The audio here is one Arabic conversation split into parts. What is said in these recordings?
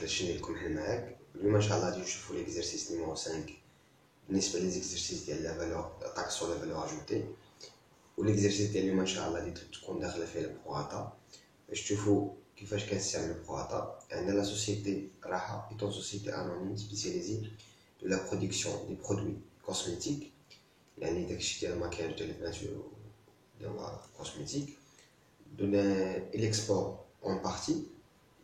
باش ندير حل معاك اليوم ان شاء الله غادي نشوفوا ليكزرسيس نيميرو 5 بالنسبه ليزيكزرسيس ديال لا فالور طاك سور لا فالور اجوتي. وليكزرسيس ديال اليوم ان شاء الله غادي تكون داخله فيه البروغاتا باش تشوفوا كيفاش كنستعمل البروغاتا. عندنا لا سوسيتي راحه ايتون سوسيتي انونيم سبيسياليزي دو لا برودكسيون دي برودوي كوسميتيك، يعني داكشي ديال الماكياج ديال البنات ديال كوسميتيك. Il exporte en partie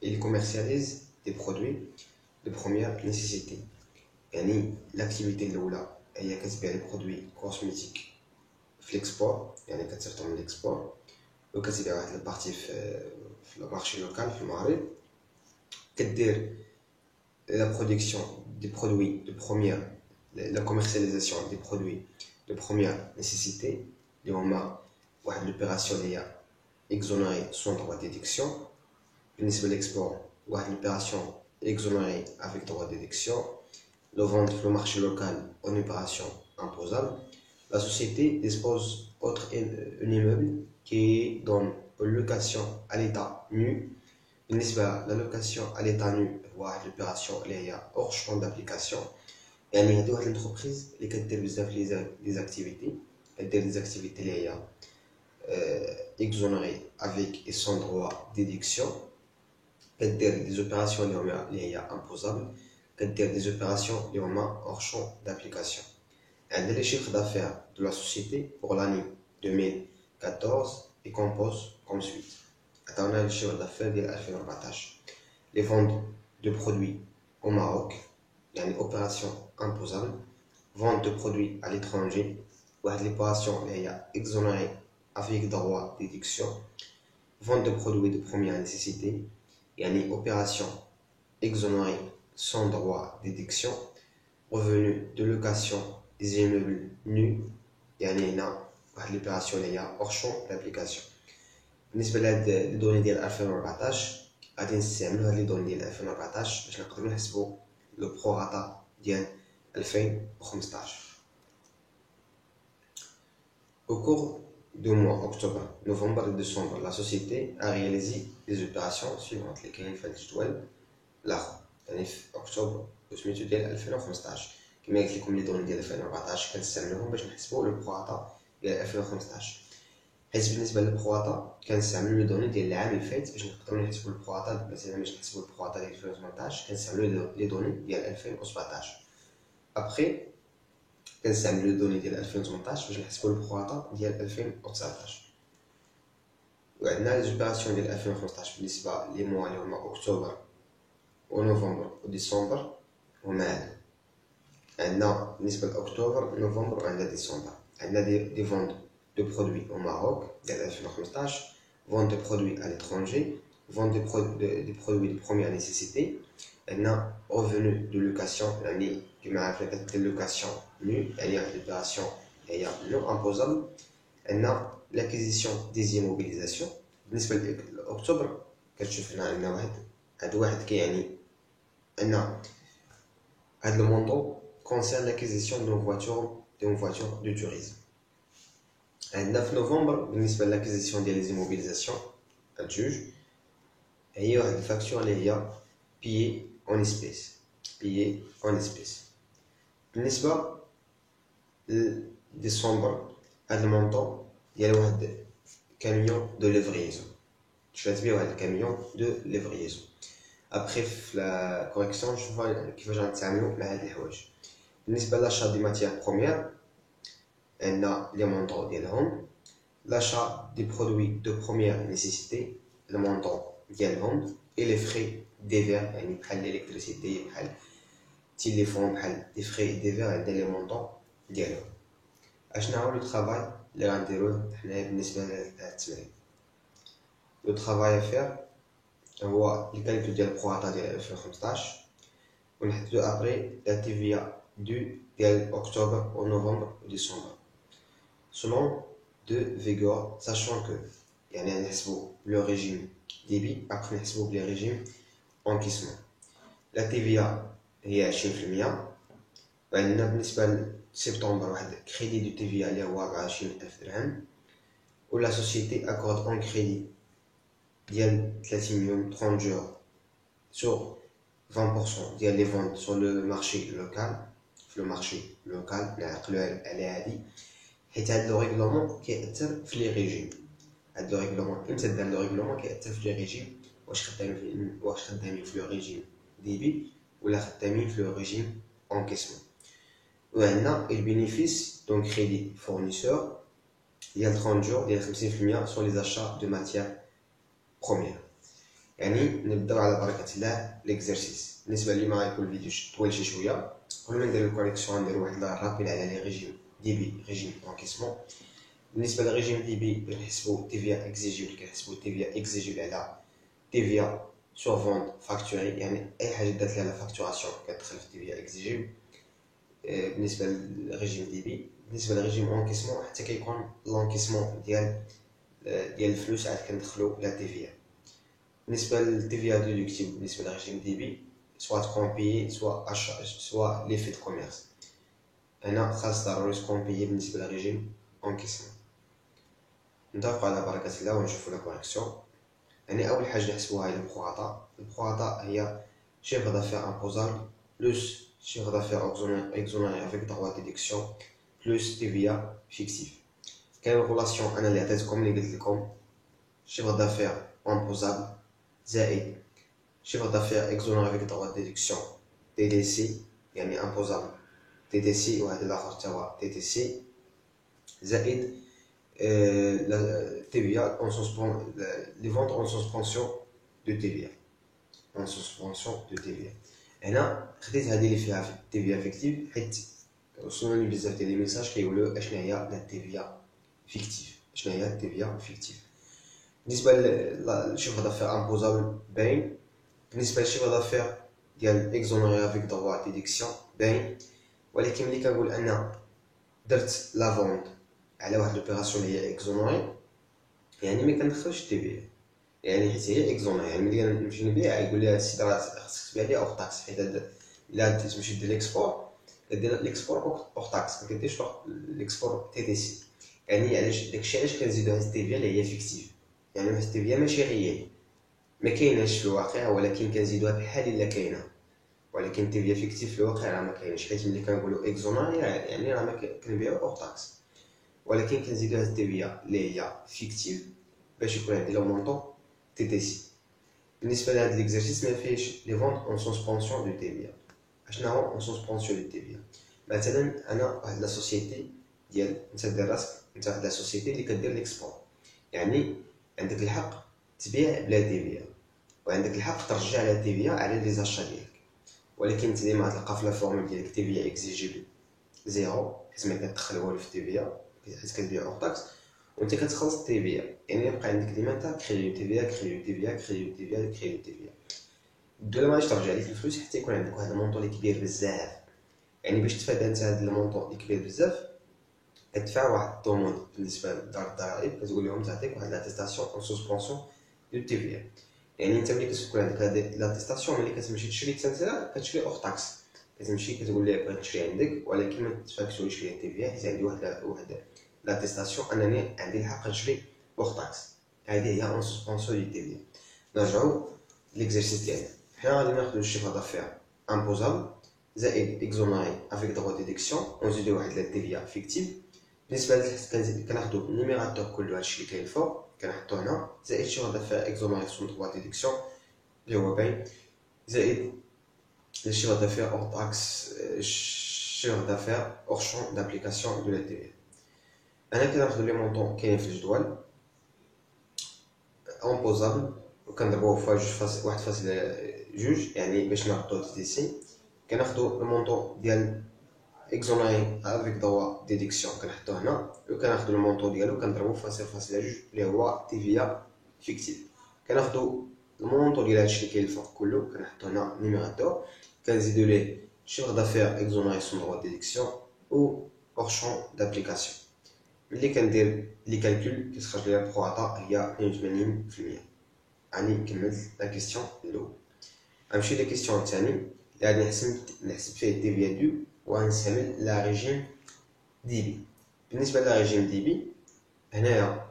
et il commercialise des produits de première nécessité. يعني l'activité الأولى هي كتبيع لي برودوي كوسميتيك في l'export، يعني كتصيفطهم من l'export، وكتبيع واحد البارتي في المارشي لوكال في المغرب. كدير la production des produits de première، la commercialisation des produits de première nécessité اللي هما واحد l'opération اللي هي exonérée sans droit de déduction. بالنسبة للإكسبور واحد l'opération exonérée avec droit de déduction. Le vendre sur le marché local en opération imposable. La société dispose autre un immeuble qui donne une location à l'état nu. بالنسبة للوكاسيون à l'état nu واحد l'opération اللي هي hors champ d'application، يعني هادي واحد l'entreprise اللي كدير بزاف لي زاكتيفيتي، كدير لي زاكتيفيتي اللي هي exonérée avec et sans droit de déduction. كدير des opérations اللي هي imposable، كدير des opérations اللي هما hors champ d'application. عندنا les chiffres d'affaires de la société pour l'année 2014 et compose comme suite. عطاونا les chiffres d'affaires ديال 2014. les ventes de produits au Maroc، يعني opération imposable. vente de produits à l'étranger واحد l'opération اللي هي exonérée avec droit de déduction. vente de produits de première nécessité، يعني opération exonérée sans droit de déduction. revenu de location des immeubles nus، يعني هنا واحد l'opération اللي هي hors champ d'application. بالنسبة لهاد لي دوني ديال 2014 غادي نستعملو هاد لي دوني ديال 2014 باش نقدرو نحسبو لو بروغاتا ديال 2015. Au cours du mois octobre, novembre et décembre, la société a réalisé les opérations suivantes اللي كاينين في هاد الجدول الاخر. يعني في اكتوبر سميتو ديال 2015 كما قلت لكم لي دوني ديال 2014 كنستعملوهم باش نحسبوا لو بروغاتا ديال 2015، حيت بالنسبه للبروغاتا كنستعملوا لي دوني ديال العام اللي فات باش نقدروا نحسبوا البروغاتا. مثلا باش نحسبوا البروغاتا ديال 2018 كنستعملوا لي دوني ديال 2017. ابخي كنستعملوا لي دوني ديال 2018 باش نحسبوا البروغاتا ديال 2019. وعندنا لي زوبيراسيون ديال 2015 بالنسبه لي موا اللي هما اكتوبر ونوفمبر وديسمبر هما هادو. عندنا بالنسبه لاكتوبر نوفمبر وعندنا ديسمبر. عندنا دي فوند دو برودوي au Maroc ديال 2015، vente de produits à l'étranger، vente de produits de première nécessité. عندنا revenu de location، يعني كما عرفنا كدير لوكاسيون نو، يعني واحد l'opération هي non imposable. عندنا l'acquisition des immobilisations. بالنسبه لاكتوبر كتشوف هنا عندنا واحد كيعني عندنا هاد لو مونطون concerne l'acquisition d'une voiture de tourisme. عندنا في نوفمبر بالنسبه لاكيزيسيون ديال لي زيموبيليزاسيون الجوج هي واحد الفاكتور اللي هي بيي اون اسبيس. بالنسبه لديسمبر هاد المونطون ديال واحد كاميون دو ليفريزون، شرات بيه واحد الكاميون دو ليفريزون. ابخي في لا كوريكسيون نشوفوا كيفاش غنتعاملوا مع هاد الحوايج. بالنسبه لاشا دي ماتيير بروميير عندنا لي مونطون ديالهم. l'achat des produits de première nécessité le montant ديالهم et les frais divers، يعني بحال الالكتريسيتي بحال التليفون بحال لي frais divers عندنا لي مونطون ديالهم. اشنا هو لو طرافاي اللي غنديروه حنايا بالنسبه لهاد التمرين. لو طرافاي افير هو الكالكول ديال البروغاتا ديال 2015 ونحددو ابري لا تي في ديال اكتوبر ونوفمبر وديسمبر selon deux vigueurs, sachant que يعني نحسبوا le régime débit après نحسبوا بلي ريجيم encaissement. لا TVA هي 20%. وعندنا بالنسبه لسبتمبر واحد كريدي دو TVA اللي هو 24000 درهم. ولا سوسيتي اكورد اون كريدي ديال 30 يوم 30 جور sur 20% ديال لي فونت sur le marché local في لو مارشي لوكال نعقلوا على هادي حيت هاد لو ريغلومون كيأثر في لي ريجيم. هاد لو ريغلومون امتى دار لو ريغلومون كيأثر في لي ريجيم واش خدامين في لو ريجيم ديبي ولا خدامين في لو ريجيم انكيسمون. وعندنا البينيفيس دون كريدي فورنيسور ديال 30 جور ديال 50% sur les achats de matières premières. يعني نبداو على بركه الله ليكزارسيس. بالنسبه لي ما غيكون الفيديو طويل شي شويه، قبل ما نديرو الكونيكسيون نديرو واحد رابيل على لي ريجيم ديبي ريجيم انكيسمون. بالنسبه للريجيم ديبي كنحسبو تيفيا اكزيجيبل، كنحسبو تيفيا اكزيجيبل على تيفيا سور فونت فاكتوري، يعني اي حاجه دات لها لا فاكتوراسيون كتدخل في تيفيا اكزيجيبل بالنسبه للريجيم ديبي. بالنسبه للريجيم انكيسمون حتى كيكون لونكيسمون ديال الفلوس عاد كندخلو لا تيفيا. بالنسبه للتيفيا ديدكتيف بالنسبه للريجيم ديبي سوا تكون بيي سوا لي فيت كوميرس. هنا خاص ضروري تكون بيي بالنسبه للريجيم انكيسمون. نتفقوا على بركه الله ونشوفوا لا كونيكسيون. يعني اول حاجه نحسبوها هي البروغاتا. البروغاتا هي chiffre d'affaires imposable plus chiffre d'affaires exonéré avec droit de déduction plus TVA fictif. كاين ريلاسيون انا اللي عطيتكم اللي قلت لكم chiffre d'affaires imposable زائد chiffre d'affaires exonéré avec droit de déduction TDC، يعني imposable TDC وهذا الاخر تا هو TDC زائد TVA en suspension, les ventes en suspension de TVA. En suspension de TVA. هنا خديت هذه اللي فيها TVA فيكتيف حيت وصلوني بزاف ديال لي ميساج كيقولوا اشنا هي لا TVA فيكتيف، اشنا هي TVA فيكتيف. بالنسبه للشيفر دافير امبوزابل باين، بالنسبه للشيفر دافير ديال اكزونيري افيك درووا ديديكسيون باين، ولكن ملي كنقول انا درت لا فونت على واحد لوبيراسيون اللي هي اكزونيري يعني ما كندخلش تي في، يعني حيت هي اكزونيري. يعني ملي نمشي نبيع يقول لي السيد راه خصك تبيع لي اوغ تاكس، حيت الا تمشي دير ليكسبور كدير ليكسبور اوغ تاكس، ما كديرش ليكسبور تي دي سي. يعني علاش داكشي علاش كنزيدو هاد تي في اللي هي فيكتيف، يعني واحد تي في ماشي ريال ما كايناش في الواقع، ولكن كنزيدوها بحال الا كاينه، ولكن تي في فيكتيف في الواقع راه ما كاينش. حيت ملي كنقولوا اكزونيري يعني راه ما كنبيعو اوغ تاكس، ولكن كنزيدو هاد التيفيا اللي هي فيكتيف باش يكون عندي لو مونطون تي دي سي. بالنسبه لهاد ليكزارسيس ما فيهش لي فونت اون سسبونسيون دو تيفيا. اشنا هو اون سسبونسيون دو تيفيا؟ مثلا انا واحد لا سوسيتي ديال انت دير راسك انت واحد لا سوسيتي اللي كدير ليكسبور، يعني عندك الحق تبيع بلا تيفيا وعندك الحق ترجع على تيفيا على لي زاشا ديالك، ولكن انت ديما غتلقى في لا فورمول ديالك تيفيا اكزيجيبل زيرو حيت ما كتدخل والو في تيفيا حيت كتبيع اوغ تاكس وانت كتخلص التيفيا. يعني يبقى عندك ديما انت كريديو تيفيا كريديو تيفيا كريديو تيفيا كريديو تيفيا. الدوله ما غاديش ترجع لك الفلوس حتى يكون عندك واحد المونطون اللي كبير بزاف. يعني باش تفادى انت هذا المونطون اللي كبير بزاف كتدفع واحد الضمان بالنسبه لدار الضرائب، كتقول لهم تعطيك واحد لاتيستاسيون اون سسبونسيون دو تيفيا. يعني انت ملي كتكون عندك هاد لاتيستاسيون ملي كتمشي تشري انت كتشري اوغ تاكس، كتمشي كتقول ليه بغيت نشري عندك ولكن ما تفاكتوريش ليا تيفيا حيت عندي واحد لاتيستاسيون انني عندي الحق نشري اوغ تاكس. هذه هي اون سسبونسيون دو تيفيا. نرجعو ليكزارسيس ديالنا. حنا غادي ناخدو الشيفر دافير امبوزابل زائد اكزونيري افيك دروا ديديكسيون ونزيدو واحد لا تيفيا فيكتيف. بالنسبه للحساب كناخدو النيميراتور كله هادشي اللي كاين فوق كنحطو هنا زائد شيفر دافير اكزونيري سون دروا ديديكسيون اللي هو باين زائد le chiffre d'affaires hors taxe, chiffre d'affaires hors champ d'application de la TVA. أنا كناخدو لي مونطون كاين في الجدول امبوزابل وكنضربوه في واحد فاصلة جوج يعني باش نهبطو تي دي سي. كناخدو المونطون ديال اكزونيري افيك دوا ديديكسيون كنحطوه هنا وكناخدو المونطون ديالو كنضربوه في فاصلة جوج اللي هو تيفيا فيكتيف. كناخدو المونطون ديال هادشي اللي كاين الفوق كله كنحطو هنا نيميراتور كنزيدو ليه chiffre d'affaires exonéré son droit de déduction ou hors champ d'application. ملي كندير لي كالكول كتخرج لي البروغاتا هي 82%. راني كملت لا كيسيون الاولى. غنمشي لي كيسيون الثاني اللي غادي نحسب فيه التيفيا دو وغنستعمل لا ريجيم ديبي. بالنسبه لا ريجيم ديبي هنايا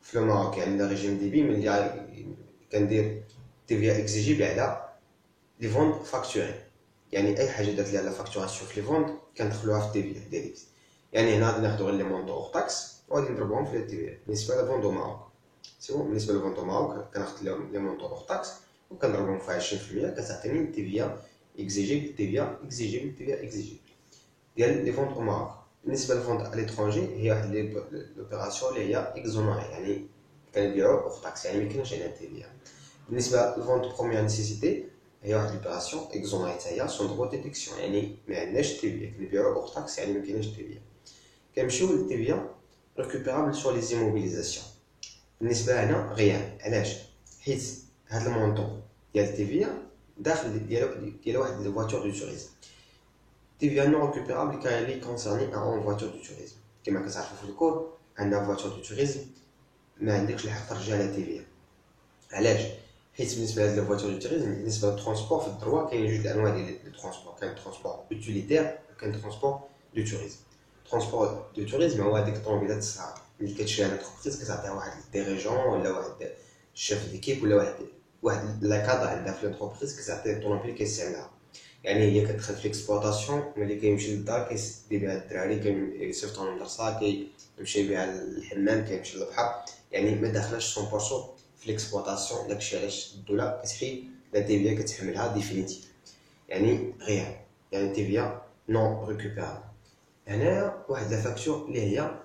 في لو ماروك يعني لا ريجيم ديبي ملي كندير تيفيا اكزيجيبل على لي فوند فاكتوري، يعني اي حاجه دات ليها لا فاكتوراسيون في لي فوند كندخلوها في التي في ديريكت. يعني هنا غادي ناخدو غير لي مونطو اوغ تاكس وغادي نضربوهم في التي في. بالنسبه لفوند او ماروك سي بون، بالنسبه لفوند او ماروك كناخد لي مونطو اوغ تاكس وكنضربهم في 20% كتعطيني التي في اكزيجيبل، التي في اكزيجيبل، التي في اكزيجيبل ديال لي فوند او ماروك. بالنسبه للفوند ا ليترونجي هي واحد لوبيراسيون اللي هي اكزونوري، يعني كنبيعو اوغ تاكس، يعني ميكاينش عليها التي في. بالنسبه للفوند بروميير نيسيسيتي هي واحد لوبيراسيون اكزونوري حتى هي سون درو ديتيكسيون، يعني ما عندناش تي في، كنبيعو اوغ تاكس يعني مكايناش تي في. كنمشيو للتي في ريكوبيرابل سور لي زيموبيليزاسيون. بالنسبه لنا غيان، علاش؟ حيت هاد المونطون ديال التي في داخل ديال واحد لي فواتور دو توريزم. تي في نون ريكوبيرابل كان لي كونسيرني اون فواتور دو توريزم. كما كتعرفوا في الكور عندنا فواتور دو توريزم ما عندكش الحق ترجع لها تي في. علاش؟ حيت بالنسبه لهاد لي فواتور دو توريزم بالنسبه للترونسبور في الدروا كاين جوج انواع ديال الترونسبور، كاين ترونسبور اوتيليتير وكاين ترونسبور دو توريزم. ترونسبور دو توريزم هو هذيك الطوموبيلات الصغار اللي كتشريها لونتربريز كتعطيها واحد الديريجون ولا واحد الشيف ديكيب ولا واحد لا كادر عندها في لونتربريز كتعطي الطوموبيل كيستعملها. يعني هي كتدخل في الاكسبلوطاسيون ملي كيمشي للدار كيدير بها الدراري، كيصيفطو لهم المدرسه، كيمشي بها للحمام، كيمشي للبحر، يعني ما داخلاش 100% في الاكسبلوطاسيون. داكشي علاش الدوله كتحي لا تي في كتحملها ديفينيتيف، يعني غير يعني تي في نون ريكوبيرابل. هنايا واحد لا فاكتور اللي هي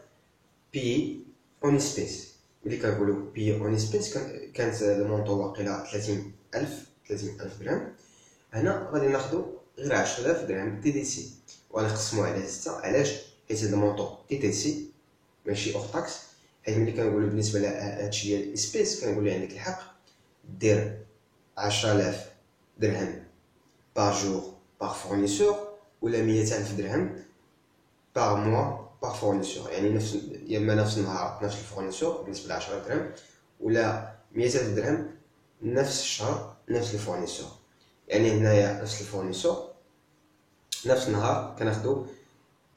بي اون اسبيس. ملي كنقولو بي اون اسبيس كانت المونطو واقيلا 30000 درهم، هنا غادي ناخدو غير 10000 درهم تي دي سي ونقسمو على 6. علاش؟ حيت هاد المونطو تي دي سي ماشي اوغ تاكس. حيت ملي كنقولو بالنسبه لهادشي ديال الاسبيس كنقولو عندك الحق دير 10000 درهم بار جور بار فورنيسور ولا 100000 درهم بار موا بار فورنيسور، يعني نفس يا اما نفس النهار نفس الفورنيسور بالنسبه ل 10 درهم، ولا 100000 درهم نفس الشهر نفس الفورنيسور. يعني هنايا نفس الفورنيسور نفس النهار كناخدو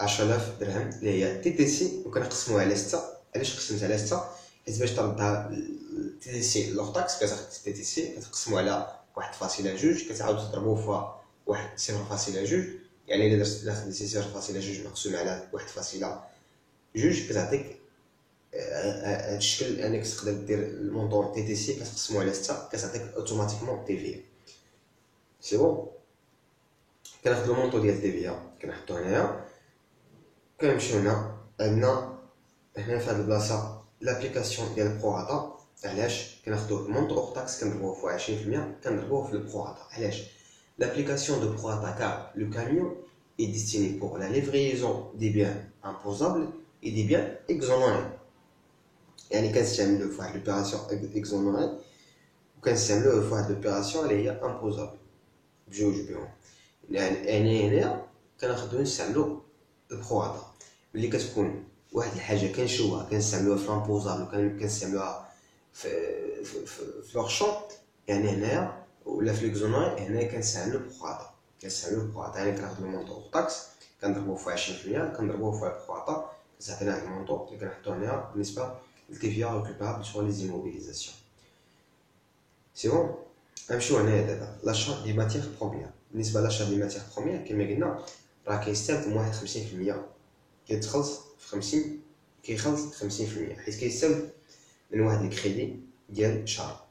10000 درهم اللي هي تي تي سي وكنقسموها على 6. علاش قسمت على 6؟ حيت باش تردها تي تي سي لوغ تاكس كتاخد تي تي سي كتقسمو على 1.2 كتعاود تضربو في 0.2، يعني الا درتي 0.2 مقسوم على 1.2 كتعطيك هاد الشكل انك تقدر دير المونطون تي تي سي كتقسمو على 6 كتعطيك اوتوماتيكمون تي في. سي بون، كناخدو المونطو ديال تي في كنحطو هنايا، كنمشيو هنا عندنا هنا في هاد البلاصه لابليكاسيون ديال البروراتا. علاش؟ كناخدو المونطو اوغ تاكس كنضربوه في 20% كنضربوه في البروراتا. علاش؟ l'application de prorata car le camion est destiné pour la livraison des biens imposables et des biens exonérés. يعني كنستعملوه في واحد لوبيراسيون اكزونوري وكنستعملوه في واحد لوبيراسيون اللي هي امبوزابل بجوج بهم. يعني هنايا كناخدو نستعملو البروراتا ملي كتكون واحد الحاجه كنشوفها كنستعملوها في لامبوزابل كنستعملوها في لوغشون. يعني هنايا ولا في ليكزونوري هنايا كنستعملو البروراتا يعني كناخدو المونطو اوغ تاكس كنضربوه في 20% كنضربوه في البروراتا كتعطينا واحد المونطو اللي كنحطو هنايا بالنسبه للتي في ريكوبيرابل سور لي زيموبيليزاسيون. سي بون، نمشيو هنايا دابا لاشا دي ماتيغ بروميير. بالنسبه لاشا دي ماتيغ بروميير كما قلنا راه كيستافد واحد 50% كيتخلص في 50 كيخلص 50% حيت كيستافد من واحد الكريدي ديال شهر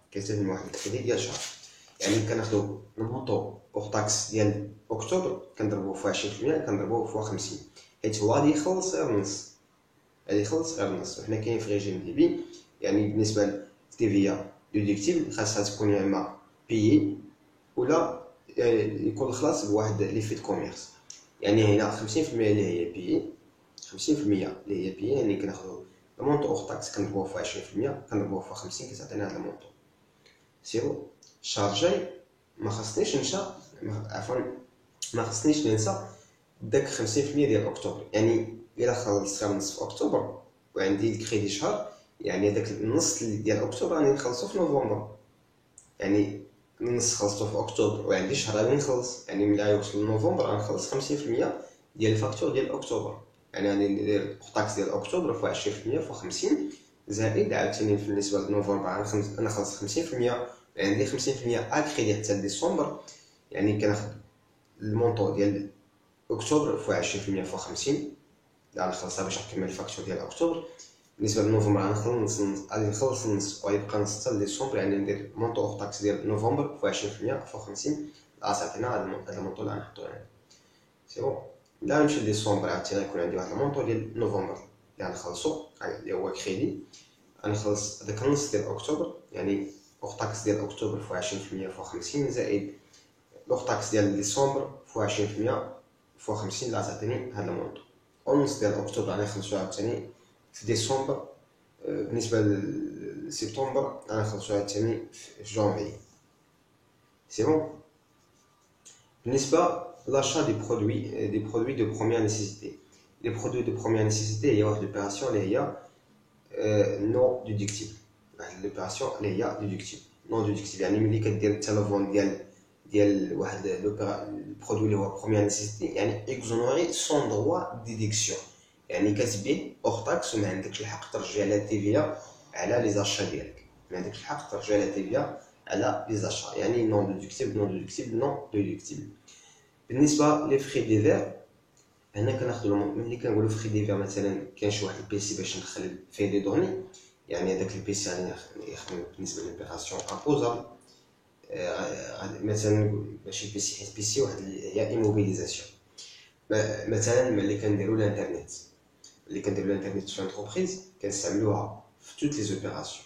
يعني كناخدو المونطو اوغ تاكس ديال اكتوبر كنضربوه في 20% كنضربوه في 50 حيت هو غادي يخلص غير النص. وحنا كاين في ريجيم ديبي، يعني بالنسبه للتي في ديديكتيبل خاصها تكون يا اما بيي ولا يكون الخلاص بواحد لي فيت كوميرس. يعني هنا 50% اللي هي بيي 50% اللي هي بيي يعني كناخدو المونطو اوغ تاكس كنضربوه في 20% كنضربوه في 50 كتعطينا هاد المونطو. سيرو الشهر الجاي ما خصنيش ننسى داك 50% ديال اكتوبر. يعني الا خلصت غير نص في اكتوبر وعندي الكريدي شهر، يعني داك النص ديال اكتوبر راني نخلصو في نوفمبر. يعني النص خلصتو في اكتوبر وعندي شهر غادي نخلص، يعني ملي غيوصل لنوفمبر غنخلص 50% ديال الفاكتور ديال اكتوبر. يعني غادي ندير الطاكس ديال اكتوبر في 20% في 50 زائد عاوتاني بالنسبه لنوفمبر غنخلص 50%، عندي 50% اكريدي حتى ديسمبر. يعني كناخد المونطو ديال اكتوبر فوا 20% فوا 50، لا نخلصها باش نكمل الفاكتور ديال اكتوبر. بالنسبه لنوفمبر غادي نخلص النص وغيبقى نص حتى لديسمبر، يعني ندير مونطو اوغ طاكس ديال نوفمبر فوا 20% فوا 50 تعطينا هذا المونطو اللي غنحطو هنا. سي بون. لا نمشي لديسمبر عاوتاني غيكون عندي واحد المونطو ديال نوفمبر اللي غنخلصو اللي هو كريدي. غنخلص هذاك النص ديال اكتوبر، يعني اوغ طاكس ديال اكتوبر فوا 20% فوا 50 زائد لوغ طاكس ديال ديسمبر فوا 20% فوا 50 اللي غتعطيني هاد المونطو. ونص ديال اكتوبر غنخلصو عاوتاني في ديسمبر. بالنسبه لسبتمبر غنخلصو عاوتاني في جونفي. سي بون. بالنسبه لاشا دي برودوي دو بروميير نيسيسيتي. لي برودوي دو بروميير نيسيسيتي هي واحد لوبيراسيون اللي هي نو ديدكتيبل. واحد لوبيراسيون اللي هي ديدكتيبل نو ديدكتيبل، يعني ملي كدير التلفون ديال واحد البرودوي اللي هو بروميير نيسيسيتي، يعني اكزونوري سون دروا ديديكسيون، يعني كتبيع اوغ طاكس وما عندكش الحق ترجع على تيفيا على لي زاشا ديالك، ما عندكش الحق ترجع على تيفيا على لي زاشا، يعني نون ديدكتيبل نون ديدكتيبل نون ديدكتيبل. بالنسبه لي فري ديفير، هنا كناخذوا ملي كنقولوا فري ديفير مثلا كاين شي واحد البيسي باش ندخل فيه دي دوني، يعني هذاك البيسي غادي يخدم بالنسبه للوبيراسيون امبوزابل. مثلا ماشي بيسي حيت بيسي واحد هي ايموبيليزاسيون. مثلا ملي كنديروا الانترنت، اللي كنديروا الانترنت في انتربريز كنستعملوها في توت لي زوبيراسيون،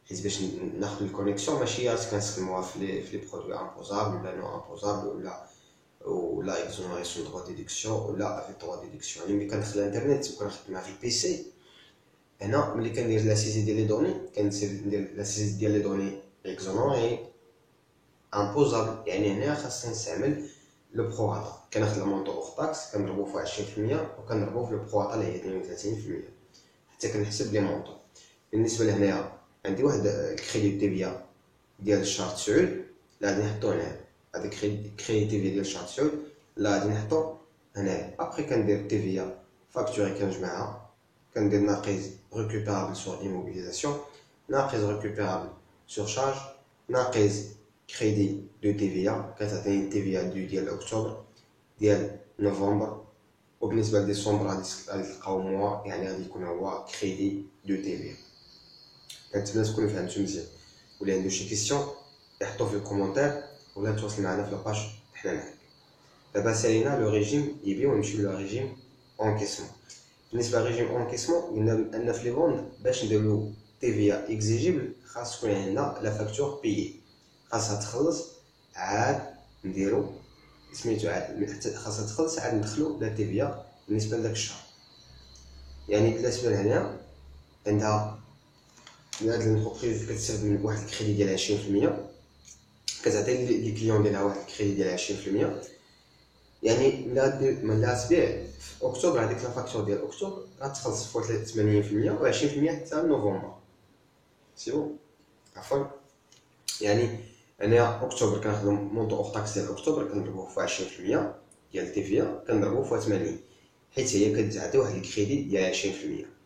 حيت باش ناخذ الكونيكسيون ماشي غير كنستخدموها في لي برودوي امبوزابل ولا نو امبوزابل ولا اكزونوريسيون دروا ديدكسيون ولا في دروا ديدكسيون. ملي كندخل الانترنت وكنخدمها في البيسي، هنا ملي كندير لا سيزي ديال لي دوني كندير لا سيزي ديال لي دوني اكزونوري امبوزابل، يعني هنا خاصنا نستعمل لو بروغاتا. كناخذ المونطو اوغ طاكس كنضربو في 20% وكنضربو في لو بروغاتا اللي هي 32% حتى كنحسب لي مونطو. بالنسبه لهنايا عندي واحد الكريدي تيفيا ديال الشهر 9 لا غادي نحطو هنا، هذا كريدي تيفيا ديال الشهر 9 لا غادي نحطو هنايا. ابري كندير تيفيا فاكتوري كنجمعها، كندير ناقص ريكوبيرابل سور ايموبيليزاسيون، ناقص ريكوبيرابل سور شارج، ناقص كريدي دو تيفيا كتعطيني تيفيا ديال اكتوبر ديال نوفمبر. وبالنسبه لديسمبر غادي تلقاو موا، يعني غادي يكون هو كريدي دو تيفيا. كنتمنى تكونوا فهمتوا مزيان، ولا عنده شي كيسيون يحطو في الكومونتير ولا تواصل معنا في لاباج حنا معاك. دابا سالينا لو ريجيم يبي ونمشيو لو ريجيم اونكيسمون. بالنسبه للريجيم اونكيسمون قلنا ان في لي بوند باش نديرو تيفيا اكزيجيبل خاص تكون عندنا لا فاكتور بيي، خاصها تخلص عاد نديرو سميتو عاد حتى خاصها تخلص عاد ندخلو لا تيفيا بالنسبه لداك الشهر. يعني بالنسبه لهنا عندها هاد لونتربريز كتستافد من واحد الكريدي ديال 20%، كتعطي لي كليون ديالها واحد الكريدي ديال 20%. يعني ملي غتبيع في اكتوبر هذيك لا فاكتور ديال اكتوبر غتخلص في 80% و 20% حتى نوفمبر. سي بون. عفوا، يعني انا اكتوبر كناخذ مونطو اوغ طاكس ديال اكتوبر كنضربوه في 20% ديال تيفيا كنضربوه في 80، حيت هي كتعطي واحد الكريدي ديال 20%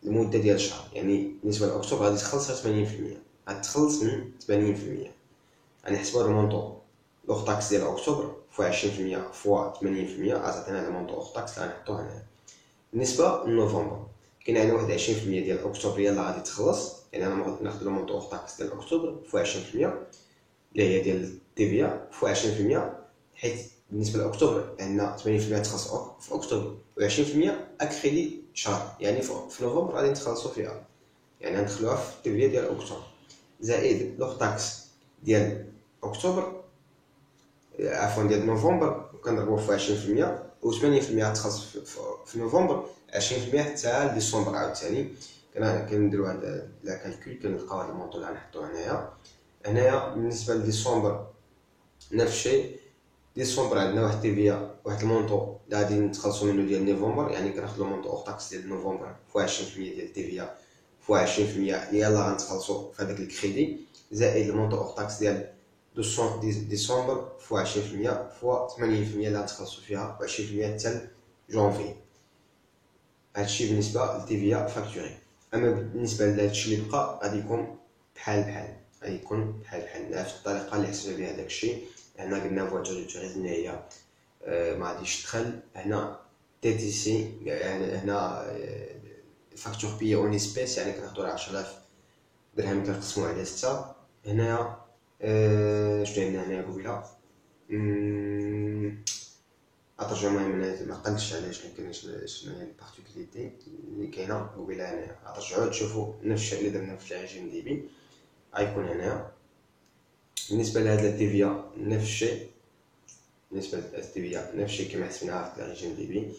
المده ديال الشهر. يعني بالنسبه لاكتوبر غادي تخلص 80%، غتخلص من 80%. يعني حسبوا المونطو لوغ طاكس ديال اكتوبر فوا 20% فوا 80% غتعطينا المونطو اوغ طاكس اللي غنحطوه هنا. بالنسبه لنوفمبر كاين عندنا واحد 20% ديال اكتوبر يلاه غادي تخلص، يعني انا ناخذ المونطو اوغ طاكس ديال اكتوبر فوا 20% اللي هي ديال تيفيا فوا 20%، حيت بالنسبه لاكتوبر عندنا 80% تخلص في اكتوبر و20% اكريدي شهر، يعني في نوفمبر غادي نتخلصوا فيها، يعني غندخلوها في التيفيا ديال اكتوبر زائد لوغ طاكس ديال اكتوبر عفوا ديال نوفمبر وكنضربوه في 20% و 80% تخلص في نوفمبر، 20% حتى لديسمبر عاوتاني. كنديروا هاد لا كالكول كنلقاو هاد المونطو اللي غنحطوه هنايا. بالنسبه لديسمبر نفس الشيء، ديسمبر عندنا واحد تيفيا واحد المونطو اللي غادي نتخلصوا منه ديال نوفمبر، يعني كناخذوا المونطو اوغ طاكس ديال نوفمبر فوا 20% ديال تيفيا فوا 20% اللي يلاه غنتخلصوا في هذاك الكريدي، زائد المونطو اوغ طاكس ديال ديسمبر فوا 20% فوا 80% اللي غنتخلصوا فيها و 20% حتى جونفي. هادشي بالنسبه لتيفيا فاكتوري. اما بالنسبه لهادشي اللي بقى غادي يكون بحال غيكون بحال نفس الطريقه اللي حسبنا بها داكشي. هنا قلنا فواتور دو توريزم اللي هي ما غاديش تدخل. هنا تي تي سي يعني هنا فاكتور بي اون اسبيس، يعني كنهضروا على 10000 درهم كنقسموا على 6. هنايا شنو عندنا هنايا قبيله الترجمه ما قلتش على شنو كاين، شنو هي البارتيكوليتي اللي كاينه قبيله. هنايا غترجعوا تشوفوا نفس الشيء اللي درنا في الريجيم دي بي غيكون هنايا. بالنسبه لهاد التيفيا نفس الشيء، بالنسبه للتيفيا نفس الشيء كما حسبناها في الريجيم دي بي.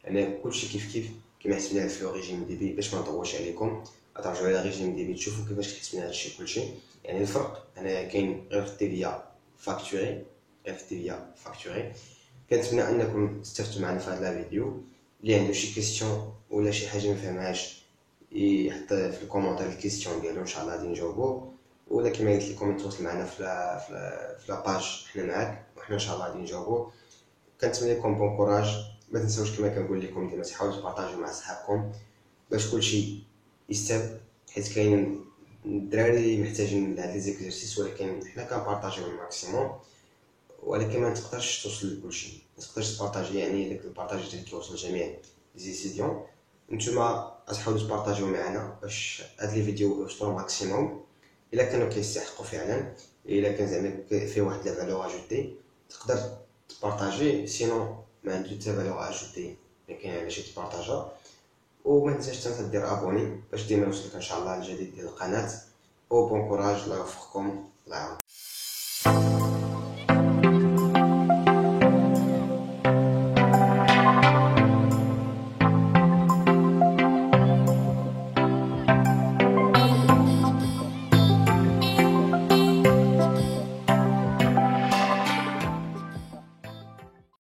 يعني كلشي كيف كما حسبناها في الريجيم دي بي. باش ما نطولش عليكم غترجعوا على الريجيم دي بي تشوفوا كيفاش حسبنا هادشي كلشي. يعني الفرق هنايا كاين غير في التيفيا فاكتوري، غير في التيفيا فاكتوري. كنتمنى انكم استفدتوا معنا في هذا الفيديو. اللي عنده شي كيسيون ولا شي حاجه ما فهمهاش يحط في الكومونتير الكيسيون ديالو، ان شاء الله غادي نجاوبوه. ولا كما قلت لكم يتواصل معنا في لاباج حنا معاك وحنا ان شاء الله غادي نجاوبوه. كنتمنى لكم بون كوراج. ما تنساوش كما كنقول لكم ديما تحاولوا تبارطاجيو مع صحابكم باش كلشي يستافد، حيت كاين الدراري محتاجين لهاد لي زيكزارسيس، ولكن حنا كنبارطاجيو الماكسيموم. ولكن ما تقدرش توصل لكلشي، ما تقدرش تبارطاجي يعني داك البارطاج ديالك يوصل لجميع ليزيديون. نتوما غتحاولوا تبارطاجيو معنا باش هاد لي فيديو يوصلوا ماكسيموم. الا كانوا كيستحقوا فعلا، الا كان زعما فيه واحد لا فالور اجوتي تقدر تبارطاجي، سينو ما عنده حتى فالور اجوتي ما كاين علاش تبارطاجا. وما تنساش دير ابوني باش ديما يوصلك ان شاء الله الجديد ديال القناه. او بون كوراج، الله يوفقكم، الله يعاون.